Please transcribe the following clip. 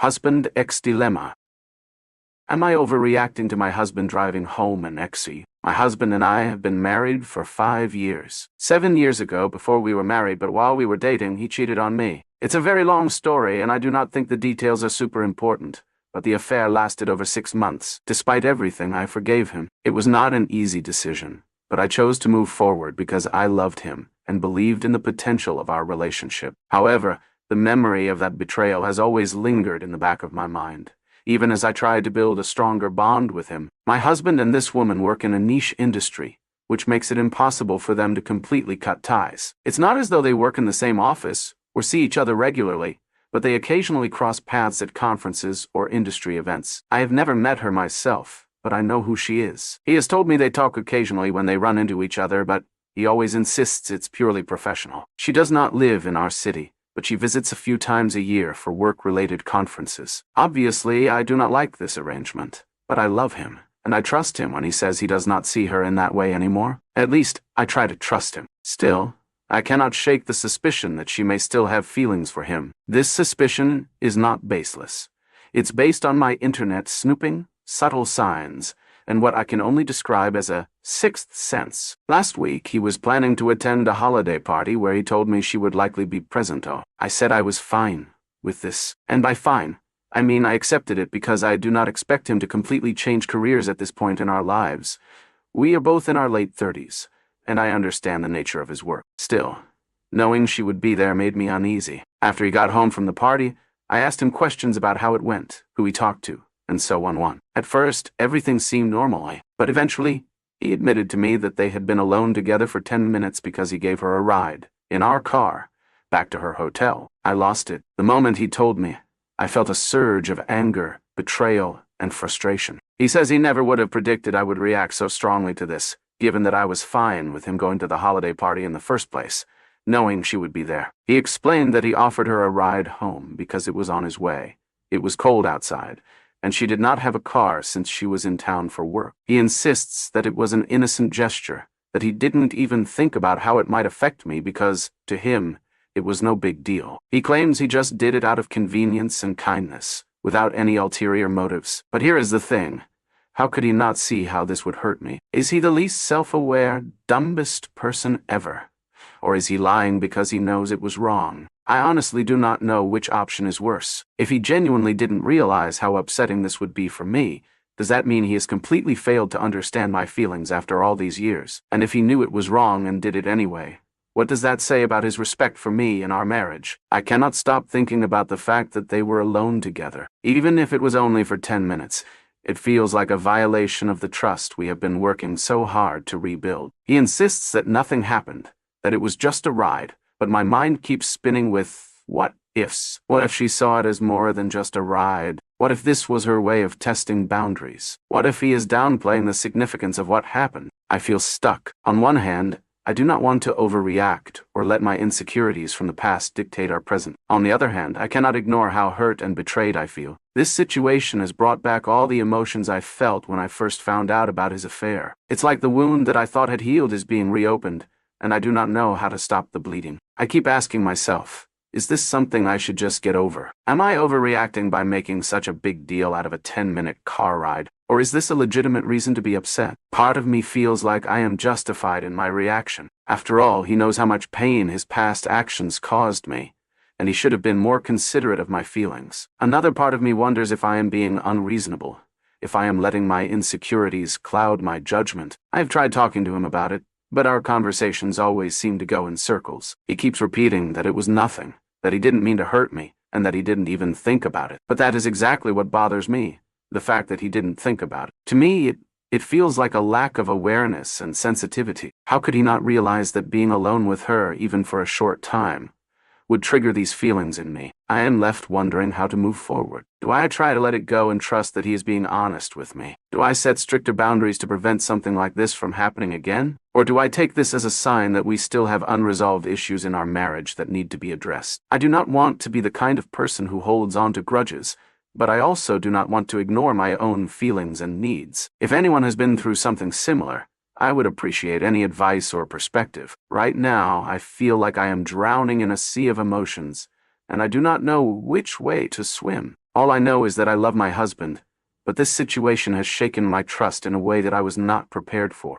Husband ex dilemma. Am I overreacting to my husband driving home an exi? My husband and I have been married for 5 years. 7 years ago, before we were married, but while we were dating, he cheated on me. It's a very long story, and I do not think the details are super important, but the affair lasted over 6 months. Despite everything, I forgave him. It was not an easy decision, but I chose to move forward because I loved him and believed in the potential of our relationship. However, the memory of that betrayal has always lingered in the back of my mind. Even as I tried to build a stronger bond with him, my husband and this woman work in a niche industry, which makes it impossible for them to completely cut ties. It's not as though they work in the same office or see each other regularly, but they occasionally cross paths at conferences or industry events. I have never met her myself, but I know who she is. He has told me they talk occasionally when they run into each other, but he always insists it's purely professional. She does not live in our city, but she visits a few times a year for work-related conferences. Obviously, I do not like this arrangement, but I love him, and I trust him when he says he does not see her in that way anymore. At least, I try to trust him. Still, I cannot shake the suspicion that she may still have feelings for him. This suspicion is not baseless. It's based on my internet snooping, subtle signs, and what I can only describe as a sixth sense. Last week, he was planning to attend a holiday party where he told me she would likely be present. I said I was fine with this, and by fine, I mean I accepted it because I do not expect him to completely change careers at this point in our lives. We are both in our late 30s, and I understand the nature of his work. Still, knowing she would be there made me uneasy. After he got home from the party, I asked him questions about how it went, who he talked to, and so on. At first, everything seemed normal, but eventually, he admitted to me that they had been alone together for 10 minutes because he gave her a ride, in our car, back to her hotel. I lost it. The moment he told me, I felt a surge of anger, betrayal, and frustration. He says he never would have predicted I would react so strongly to this, given that I was fine with him going to the holiday party in the first place, knowing she would be there. He explained that he offered her a ride home because it was on his way. It was cold outside, and she did not have a car since she was in town for work. He insists that it was an innocent gesture, that he didn't even think about how it might affect me because, to him, it was no big deal. He claims he just did it out of convenience and kindness, without any ulterior motives. But here is the thing. How could he not see how this would hurt me? Is he the least self-aware, dumbest person ever? Or is he lying because he knows it was wrong? I honestly do not know which option is worse. If he genuinely didn't realize how upsetting this would be for me, does that mean he has completely failed to understand my feelings after all these years? And if he knew it was wrong and did it anyway, what does that say about his respect for me and our marriage? I cannot stop thinking about the fact that they were alone together. Even if it was only for 10 minutes, it feels like a violation of the trust we have been working so hard to rebuild. He insists that nothing happened, that it was just a ride, but my mind keeps spinning with what ifs. What if she saw it as more than just a ride? What if this was her way of testing boundaries? What if he is downplaying the significance of what happened? I feel stuck. On one hand, I do not want to overreact or let my insecurities from the past dictate our present. On the other hand, I cannot ignore how hurt and betrayed I feel. This situation has brought back all the emotions I felt when I first found out about his affair. It's like the wound that I thought had healed is being reopened, and I do not know how to stop the bleeding. I keep asking myself, is this something I should just get over? Am I overreacting by making such a big deal out of a 10-minute car ride? Or is this a legitimate reason to be upset? Part of me feels like I am justified in my reaction. After all, he knows how much pain his past actions caused me, and he should have been more considerate of my feelings. Another part of me wonders if I am being unreasonable, if I am letting my insecurities cloud my judgment. I have tried talking to him about it, but our conversations always seem to go in circles. He keeps repeating that it was nothing, that he didn't mean to hurt me, and that he didn't even think about it. But that is exactly what bothers me, the fact that he didn't think about it. To me, it feels like a lack of awareness and sensitivity. How could he not realize that being alone with her, even for a short time, would trigger these feelings in me? I am left wondering how to move forward. Do I try to let it go and trust that he is being honest with me? Do I set stricter boundaries to prevent something like this from happening again? Or do I take this as a sign that we still have unresolved issues in our marriage that need to be addressed? I do not want to be the kind of person who holds on to grudges, but I also do not want to ignore my own feelings and needs. If anyone has been through something similar, I would appreciate any advice or perspective. Right now, I feel like I am drowning in a sea of emotions, and I do not know which way to swim. All I know is that I love my husband, but this situation has shaken my trust in a way that I was not prepared for.